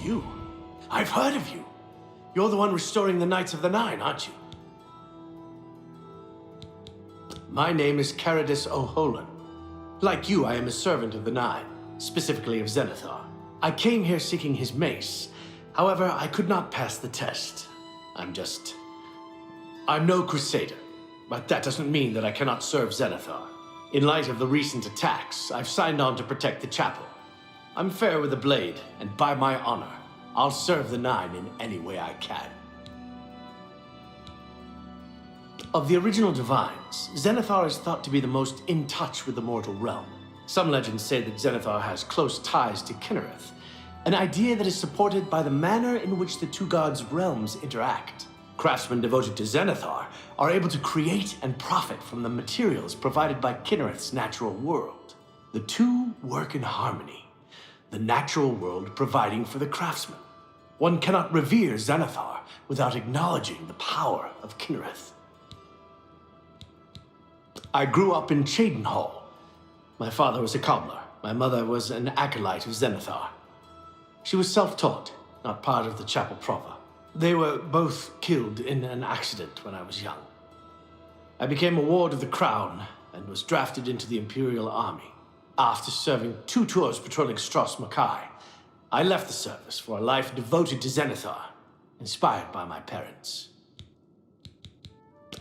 You? I've heard of you. You're the one restoring the Knights of the Nine, aren't you? My name is Caradus O'Holan. Like you, I am a servant of the Nine, specifically of Zenithar. I came here seeking his mace. However, I could not pass the test. I'm no crusader, but that doesn't mean that I cannot serve Zenithar. In light of the recent attacks, I've signed on to protect the chapel. I'm fair with the blade, and by my honor, I'll serve the Nine in any way I can. Of the original divines, Zenithar is thought to be the most in touch with the mortal realm. Some legends say that Zenithar has close ties to Kinnereth, an idea that is supported by the manner in which the two gods' realms interact. Craftsmen devoted to Zenithar are able to create and profit from the materials provided by Kinnereth's natural world. The two work in harmony. The natural world providing for the craftsman. One cannot revere Zenithar without acknowledging the power of Kinnereth. I grew up in Cheydinhall. My father was a cobbler. My mother was an acolyte of Zenithar. She was self-taught, not part of the chapel proper. They were both killed in an accident when I was young. I became a ward of the crown and was drafted into the Imperial Army. After serving 2 tours patrolling Stros Makai, I left the service for a life devoted to Zenithar, inspired by my parents.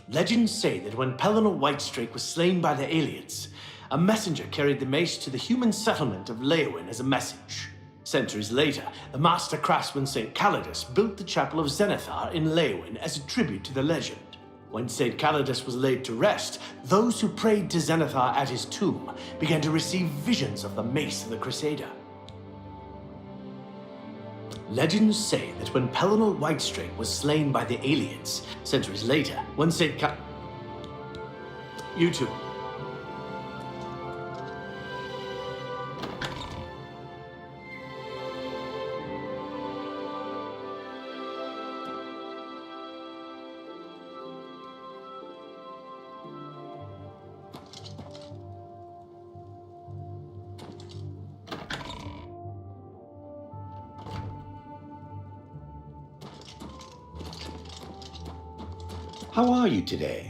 Legends say that when Pellinor Whitestrake was slain by the aliens, a messenger carried the mace to the human settlement of Leowin as a message. Centuries later, the master craftsman St. Calidus built the Chapel of Zenithar in Leowin as a tribute to the legend. When St. Calidus was laid to rest, those who prayed to Zenithar at his tomb began to receive visions of the mace of the Crusader. Legends say that when Pellinor Whitestrake was slain by the aliens, centuries later, when You too. How are you today?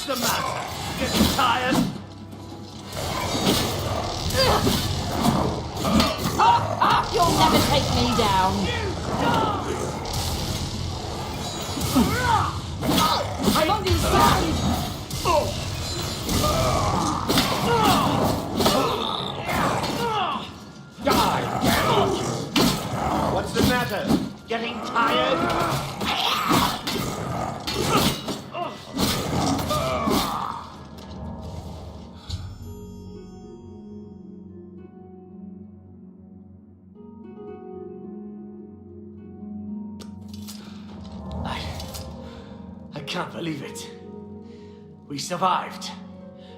the matter? Getting tired? You'll never take me down. I'm on your side. What's the matter? Getting tired? I can't believe it. We survived.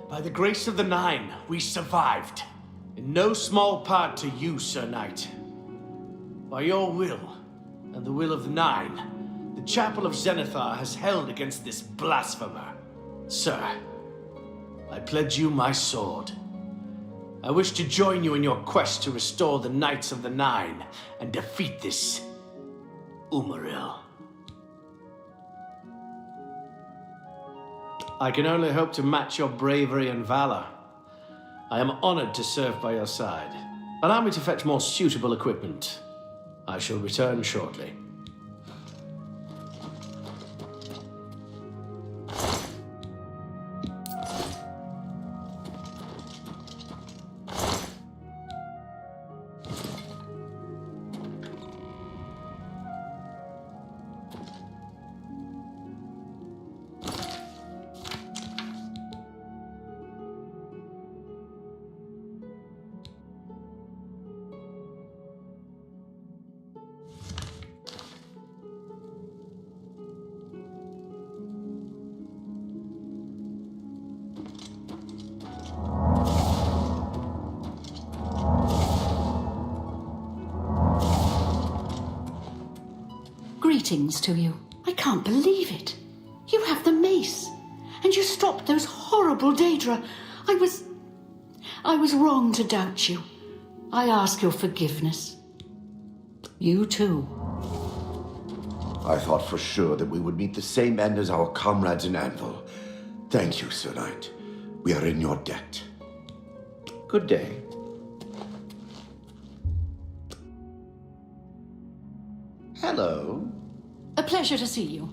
By the grace of the Nine, we survived. In no small part to you, Sir Knight. By your will, and the will of the Nine, the Chapel of Zenithar has held against this blasphemer. Sir, I pledge you my sword. I wish to join you in your quest to restore the Knights of the Nine and defeat this Umaril. I can only hope to match your bravery and valor. I am honored to serve by your side. Allow me to fetch more suitable equipment. I shall return shortly. Greetings to you. I can't believe it. You have the mace, and you stopped those horrible Daedra. I was wrong to doubt you. I ask your forgiveness. You too. I thought for sure that we would meet the same end as our comrades in Anvil. Thank you, Sir Knight. We are in your debt. Good day. Hello. A pleasure to see you.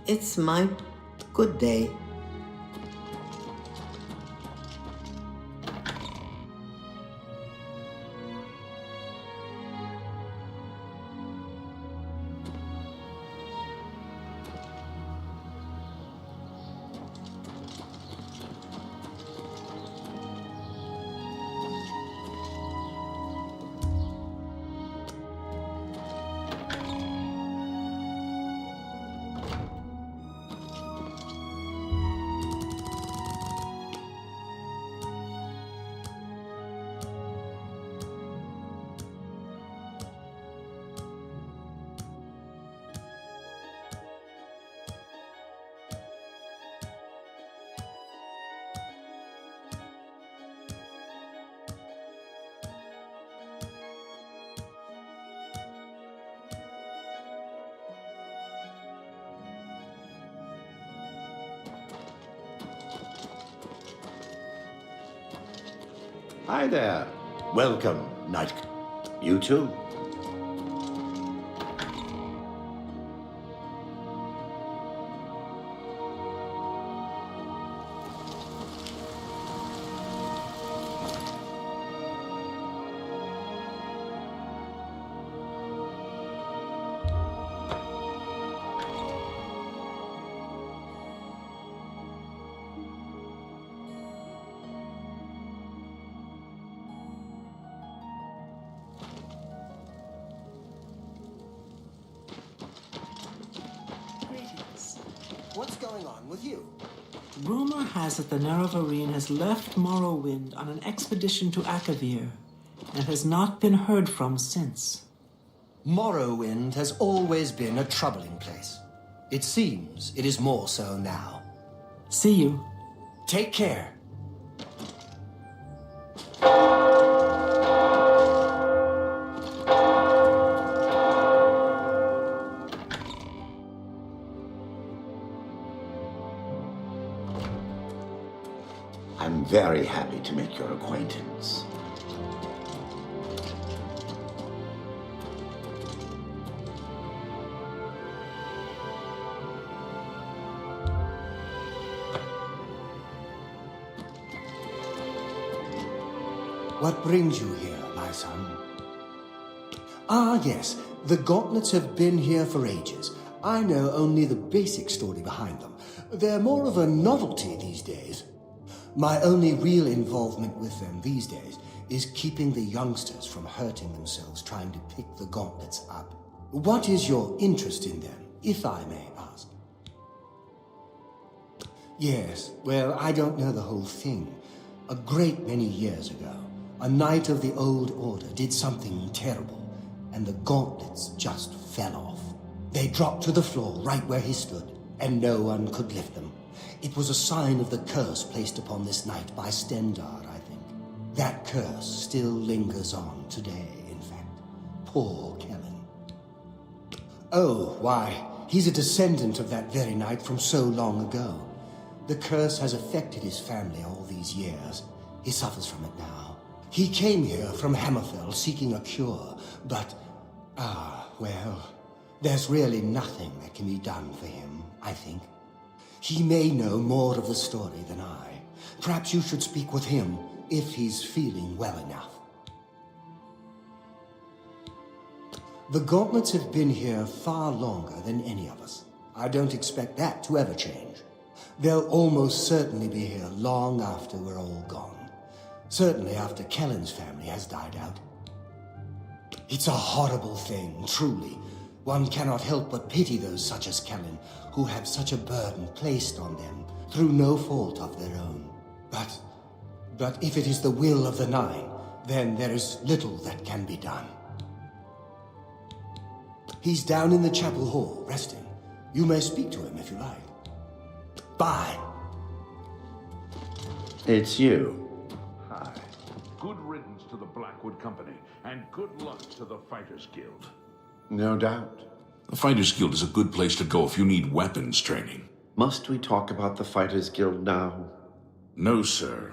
It's my good day. Hi there. Welcome, Knight. You too. What's going on with you? Rumor has it the Nerevarine has left Morrowind on an expedition to Akavir and has not been heard from since. Morrowind has always been a troubling place. It seems it is more so now. See you. Take care. I'm very happy to make your acquaintance. What brings you here, my son? Ah, yes. The gauntlets have been here for ages. I know only the basic story behind them. They're more of a novelty these days. My only real involvement with them these days is keeping the youngsters from hurting themselves trying to pick the gauntlets up. What is your interest in them, if I may ask? Yes, well, I don't know the whole thing. A great many years ago, a knight of the old order did something terrible, and the gauntlets just fell off. They dropped to the floor right where he stood, and no one could lift them. It was a sign of the curse placed upon this knight by Stendard, I think. That curse still lingers on today, in fact. Poor Kellen. Oh, why, he's a descendant of that very knight from so long ago. The curse has affected his family all these years. He suffers from it now. He came here from Hammerfell seeking a cure, but, well, there's really nothing that can be done for him, I think. He may know more of the story than I. Perhaps you should speak with him if he's feeling well enough. The gauntlets have been here far longer than any of us. I don't expect that to ever change. They'll almost certainly be here long after we're all gone. Certainly after Kellen's family has died out. It's a horrible thing, truly. One cannot help but pity those such as Kellen, who have such a burden placed on them through no fault of their own. But if it is the will of the Nine, then there is little that can be done. He's down in the chapel hall, resting. You may speak to him if you like. Bye. It's you. Hi. Good riddance to the Blackwood Company, and good luck to the Fighters Guild. No doubt. The Fighters Guild is a good place to go if you need weapons training. Must we talk about the Fighters Guild now? No, sir.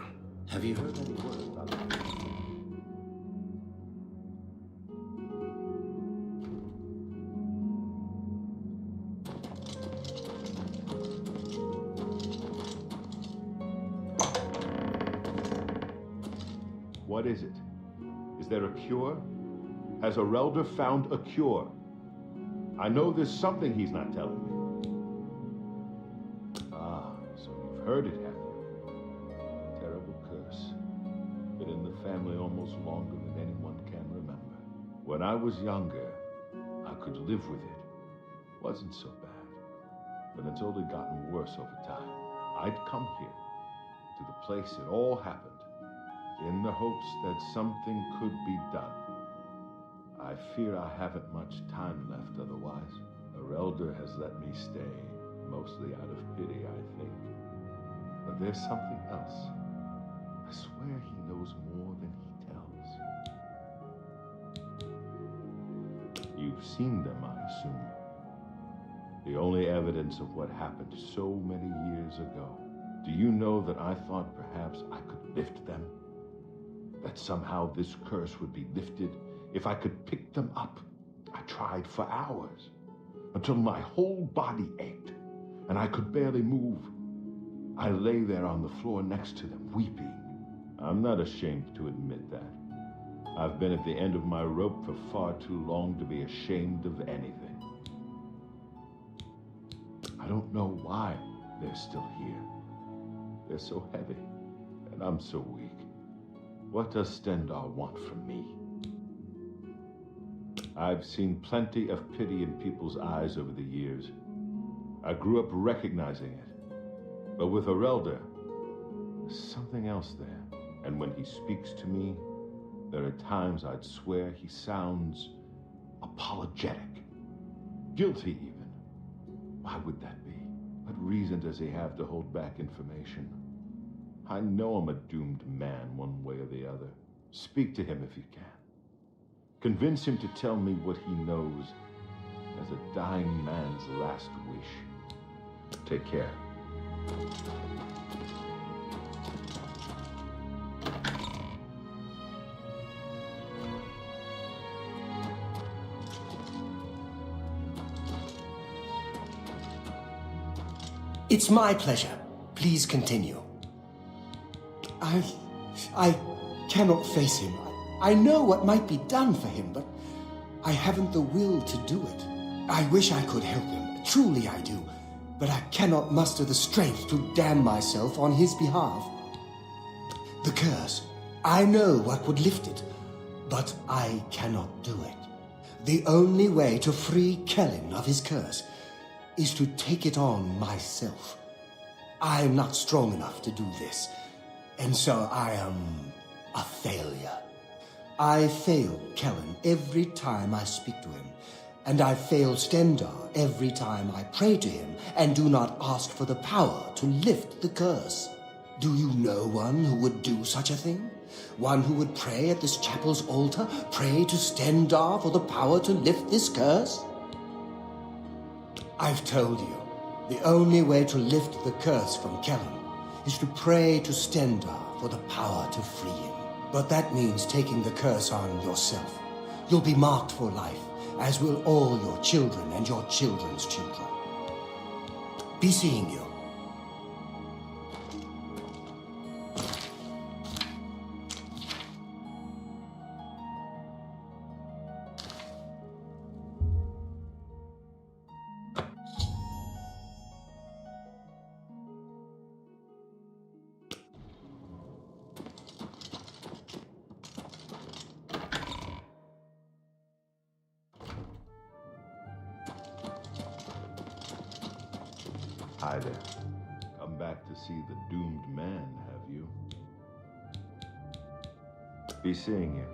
Have you heard any word about it? What is it? Is there a cure? Has Arelder found a cure? I know there's something he's not telling me. Ah, so you've heard it, have you? Terrible curse. Been in the family almost longer than anyone can remember. When I was younger, I could live with it. Wasn't so bad. But it's only gotten worse over time. I'd come here, to the place it all happened, in the hopes that something could be done. I fear I haven't much time left otherwise. Arelder has let me stay, mostly out of pity, I think. But there's something else. I swear he knows more than he tells. You've seen them, I assume. The only evidence of what happened so many years ago. Do you know that I thought perhaps I could lift them? That somehow this curse would be lifted if I could pick them up. I tried for hours, until my whole body ached, and I could barely move. I lay there on the floor next to them, weeping. I'm not ashamed to admit that. I've been at the end of my rope for far too long to be ashamed of anything. I don't know why they're still here. They're so heavy, and I'm so weak. What does Stendar want from me? I've seen plenty of pity in people's eyes over the years. I grew up recognizing it. But with Arelder, there's something else there. And when he speaks to me, there are times I'd swear he sounds apologetic. Guilty, even. Why would that be? What reason does he have to hold back information? I know I'm a doomed man one way or the other. Speak to him if you can. Convince him to tell me what he knows as a dying man's last wish. Take care. It's my pleasure. Please continue. I cannot face him. I know what might be done for him, but I haven't the will to do it. I wish I could help him. Truly I do. But I cannot muster the strength to damn myself on his behalf. The curse. I know what would lift it, but I cannot do it. The only way to free Kellen of his curse is to take it on myself. I am not strong enough to do this, and so I am a failure. I fail Kellen every time I speak to him, and I fail Stendar every time I pray to him and do not ask for the power to lift the curse. Do you know one who would do such a thing? One who would pray at this chapel's altar, pray to Stendar for the power to lift this curse? I've told you, the only way to lift the curse from Kellen is to pray to Stendar for the power to free him. But that means taking the curse on yourself. You'll be marked for life, as will all your children and your children's children. Be seeing you. Hi there. Come back to see the doomed man, have you? Be seeing you.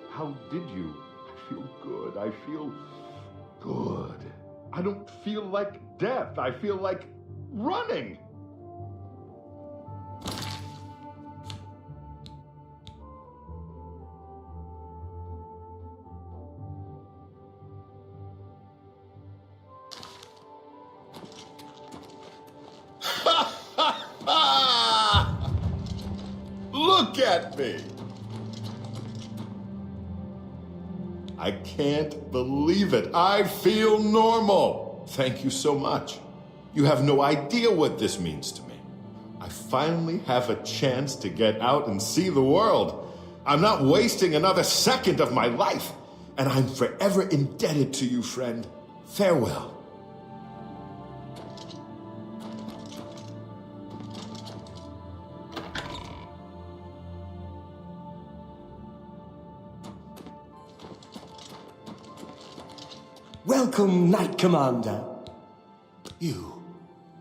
How did you? I feel good. I feel good. I don't feel like death. I feel like running. Look at me. I can't believe it. I feel normal. Thank you so much. You have no idea what this means to me. I finally have a chance to get out and see the world. I'm not wasting another second of my life, and I'm forever indebted to you, friend. Farewell. Welcome, Knight Commander. You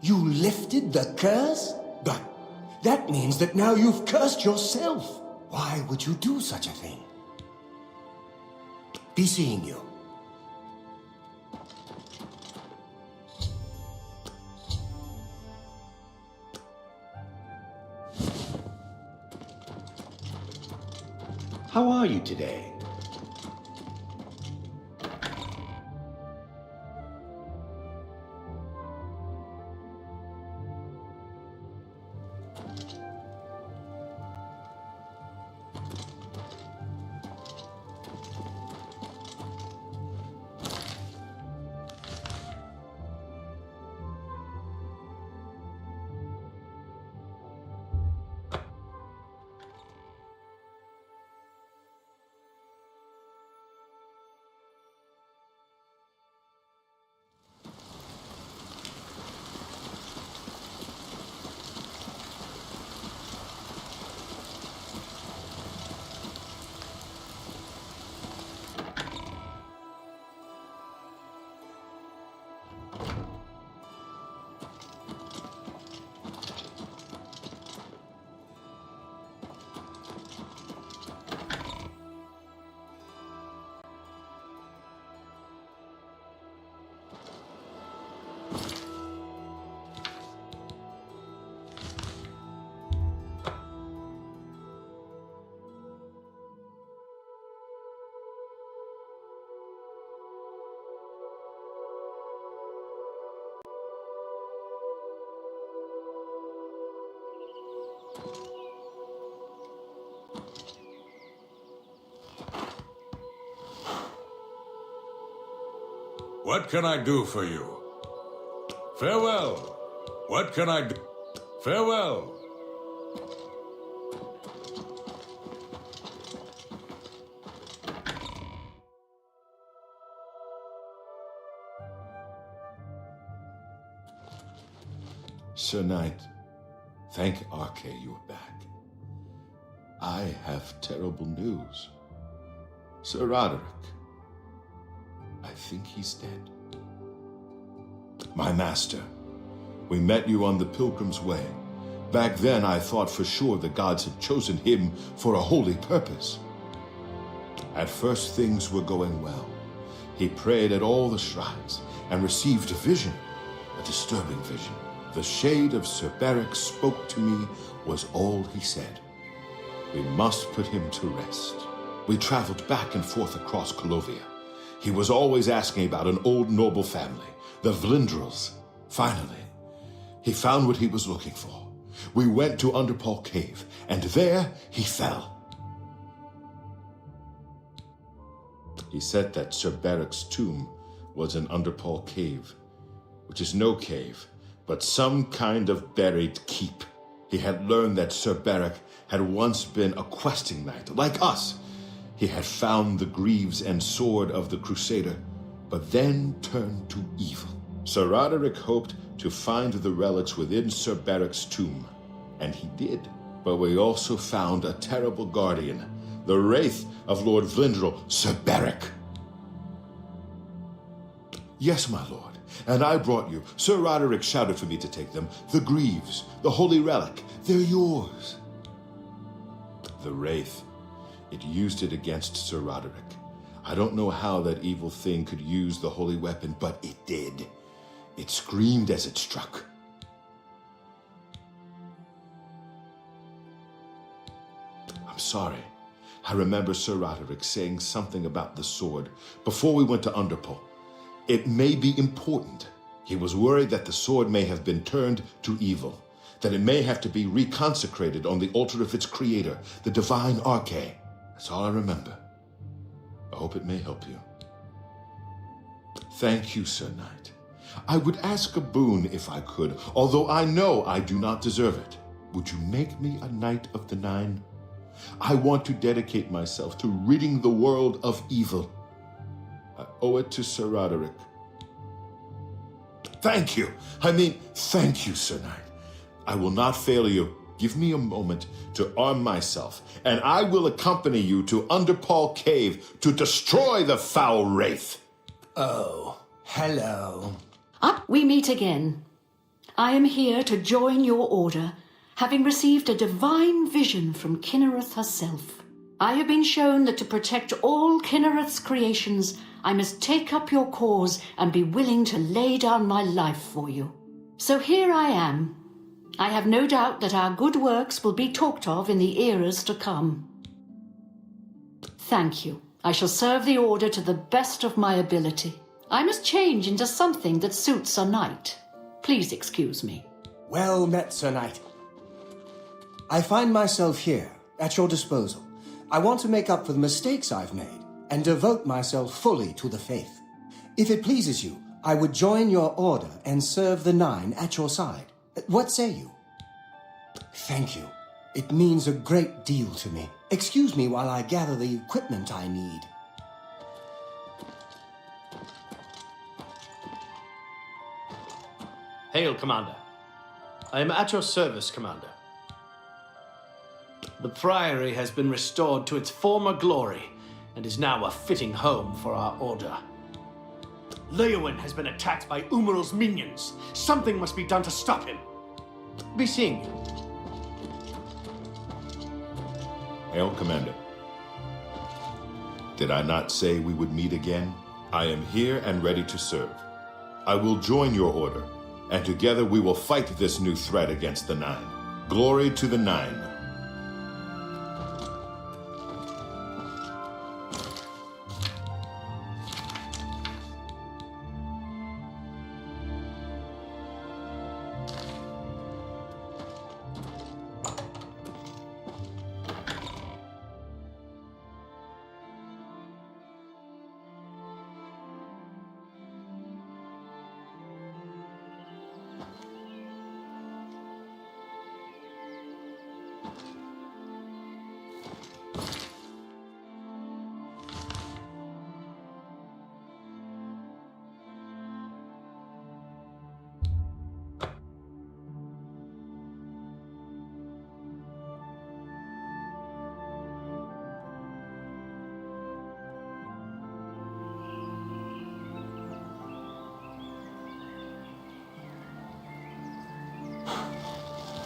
lifted the curse? But that means that now you've cursed yourself. Why would you do such a thing? Be seeing you. How are you today? What can I do for you? Farewell. What can I do? Farewell. Sir Knight, thank Arche you're back. I have terrible news. Sir Roderick, I think he's dead. My master, we met you on the Pilgrim's Way. Back then I thought for sure the gods had chosen him for a holy purpose. At first things were going well. He prayed at all the shrines and received a vision, a disturbing vision. The shade of Sir Beric spoke to me was all he said. We must put him to rest. We traveled back and forth across Colovia. He was always asking about an old noble family, the Vlindrels. Finally, he found what he was looking for. We went to Underpall Cave, and there he fell. He said that Sir Beric's tomb was in Underpall Cave, which is no cave, but some kind of buried keep. He had learned that Sir Beric had once been a questing knight, like us. He had found the greaves and sword of the crusader, but then turned to evil. Sir Roderick hoped to find the relics within Sir Beric's tomb, and he did. But we also found a terrible guardian, the wraith of Lord Vlindrel, Sir Beric. Yes, my lord. And I brought you. Sir Roderick shouted for me to take them. The greaves, the holy relic, they're yours. The wraith, it used it against Sir Roderick. I don't know how that evil thing could use the holy weapon, but it did. It screamed as it struck. I'm sorry. I remember Sir Roderick saying something about the sword before we went to Underpall. It may be important. He was worried that the sword may have been turned to evil, that it may have to be reconsecrated on the altar of its creator, the divine Arche. That's all I remember. I hope it may help you. Thank you, Sir Knight. I would ask a boon if I could, although I know I do not deserve it. Would you make me a Knight of the Nine? I want to dedicate myself to ridding the world of evil. I owe it to Sir Roderick. Thank you. Thank you, Sir Knight. I will not fail you. Give me a moment to arm myself, and I will accompany you to Underpall Cave to destroy the foul wraith. Oh, hello. Up we meet again. I am here to join your order, having received a divine vision from Kinnereth herself. I have been shown that to protect all Kinnereth's creations, I must take up your cause and be willing to lay down my life for you. So here I am. I have no doubt that our good works will be talked of in the eras to come. Thank you. I shall serve the order to the best of my ability. I must change into something that suits a knight. Please excuse me. Well met, Sir Knight. I find myself here, at your disposal. I want to make up for the mistakes I've made and devote myself fully to the faith. If it pleases you, I would join your order and serve the Nine at your side. What say you? Thank you. It means a great deal to me. Excuse me while I gather the equipment I need. Hail, Commander. I am at your service, Commander. The Priory has been restored to its former glory and is now a fitting home for our order. Leowin has been attacked by Umarul's minions. Something must be done to stop him. Be seeing you. Hail, Commander. Did I not say we would meet again? I am here and ready to serve. I will join your order, and together we will fight this new threat against the Nine. Glory to the Nine.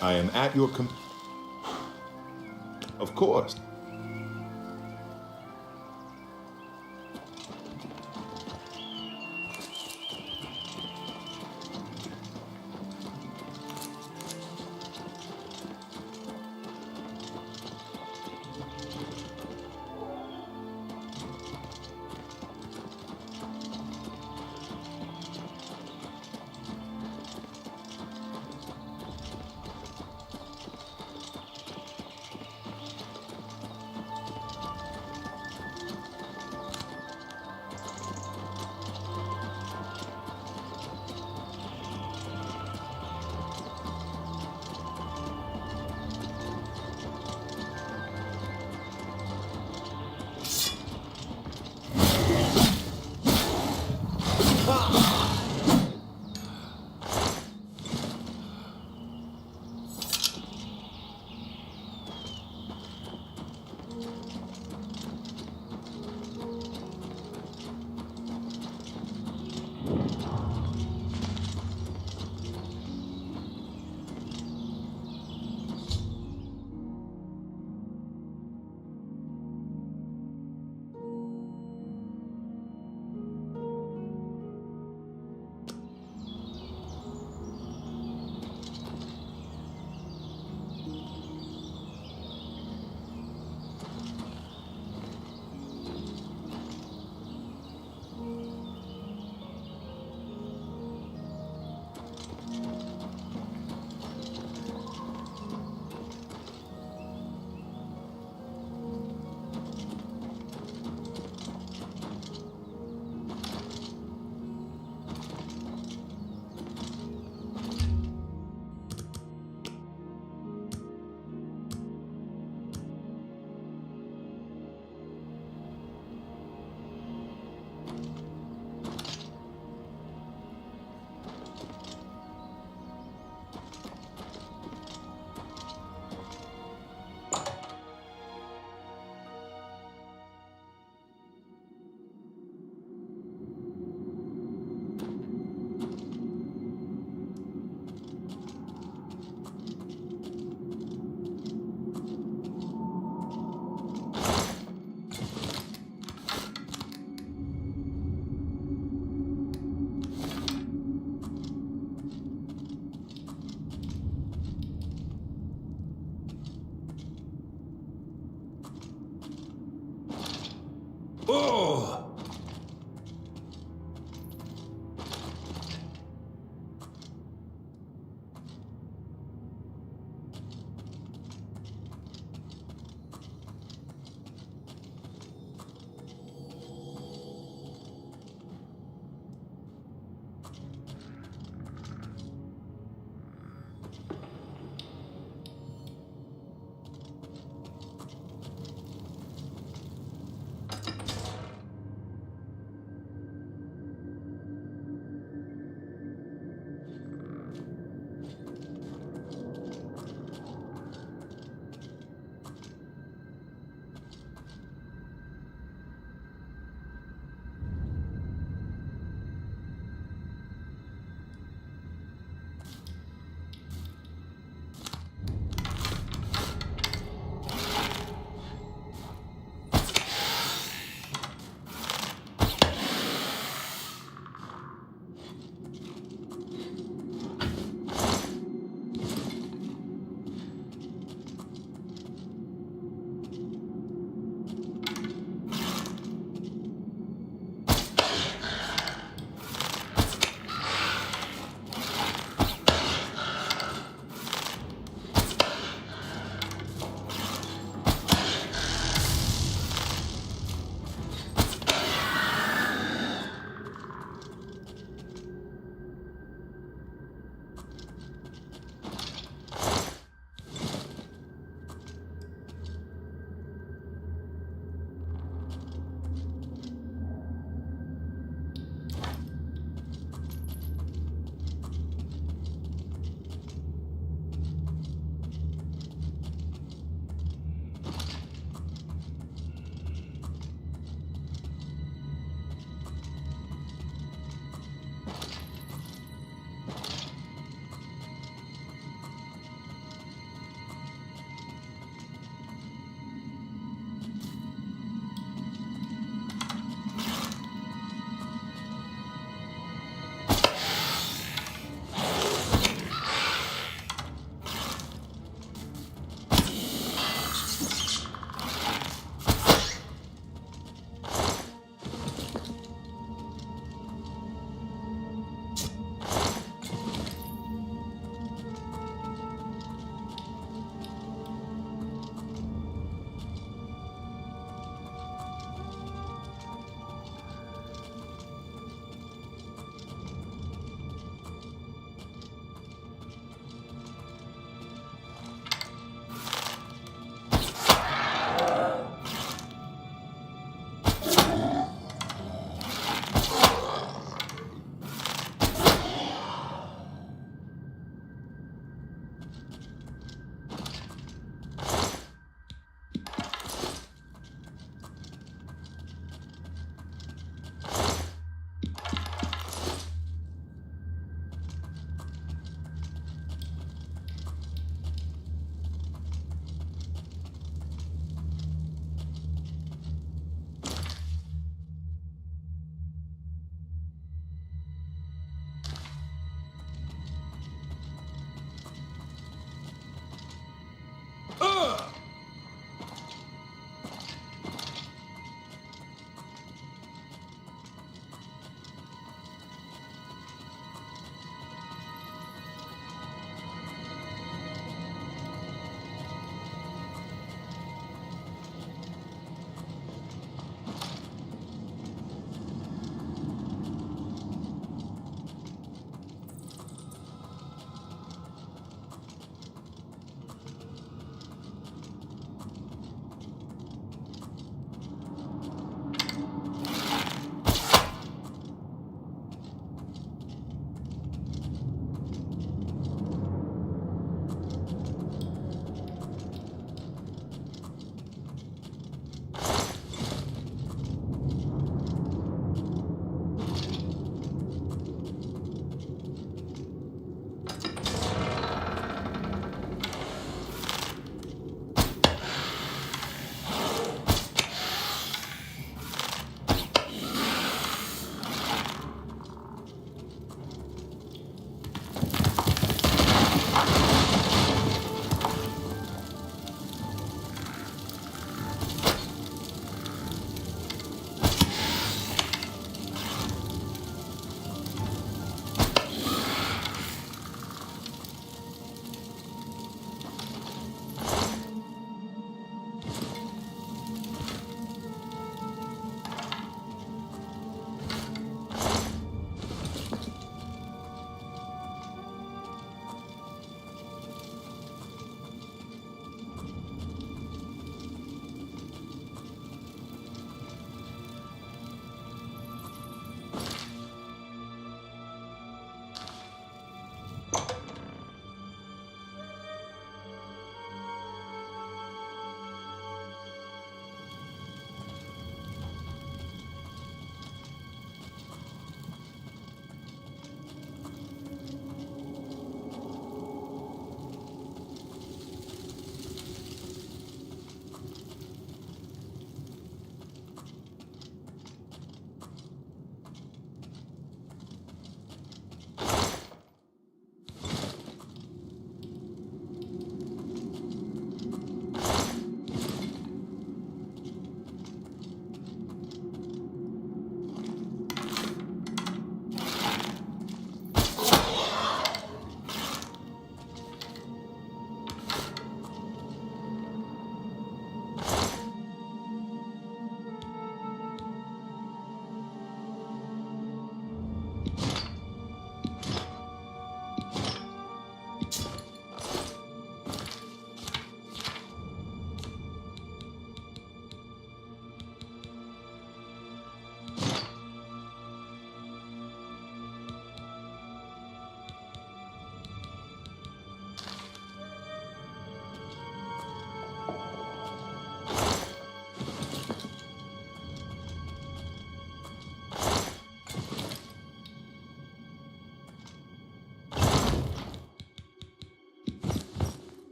I am at your Of course.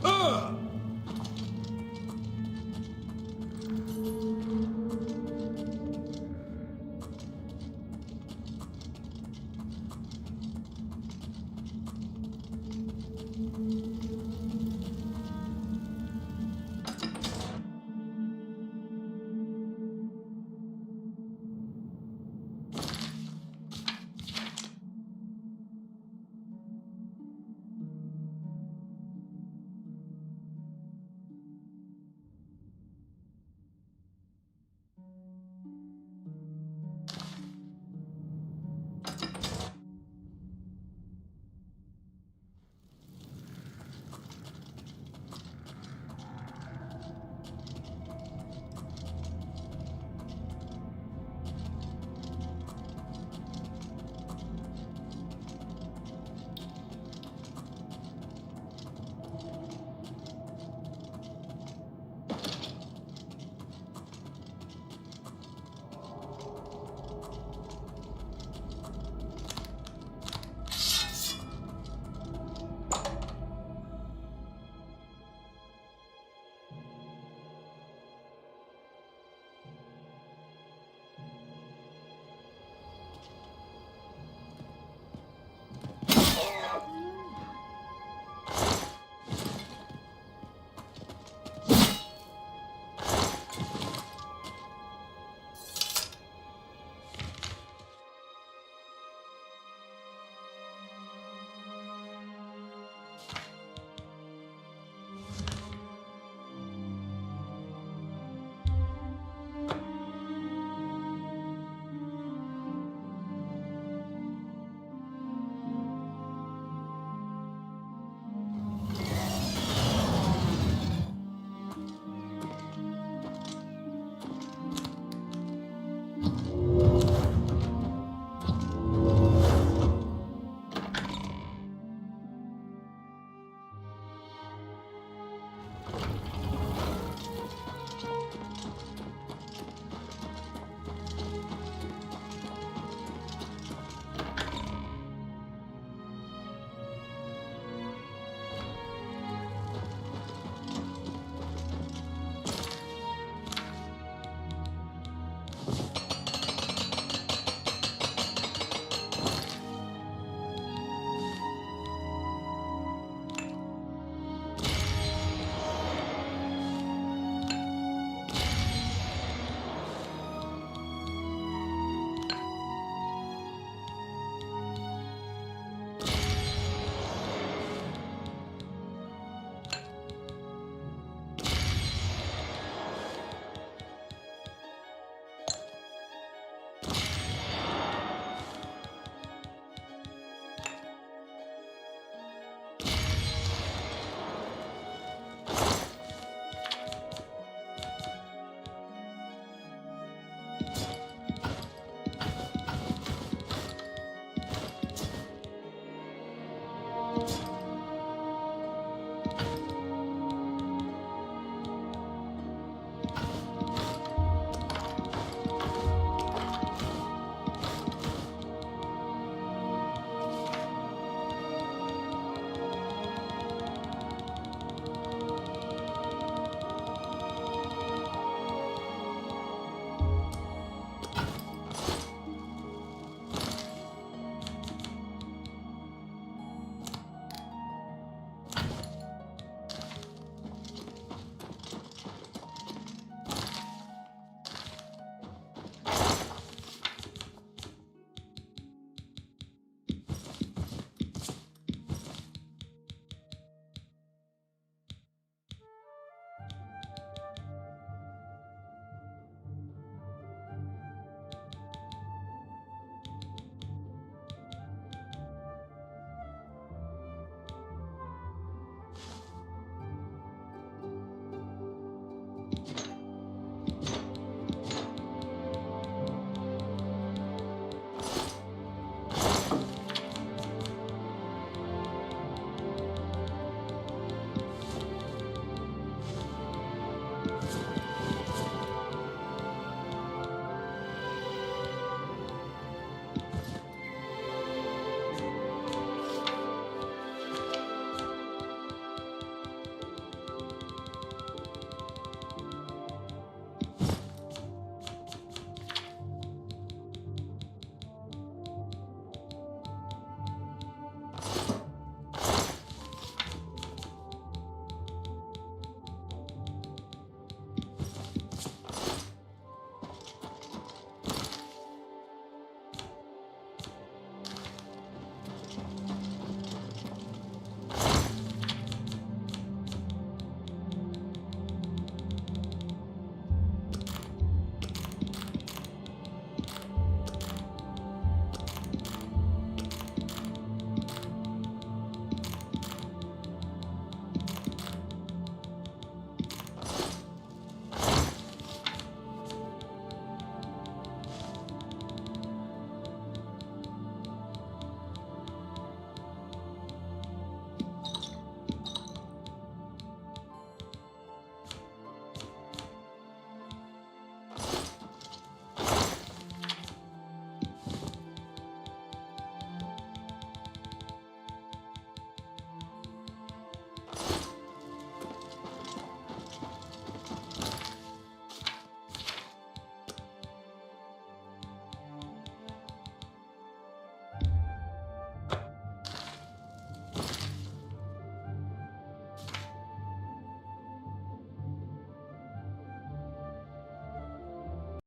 Ah!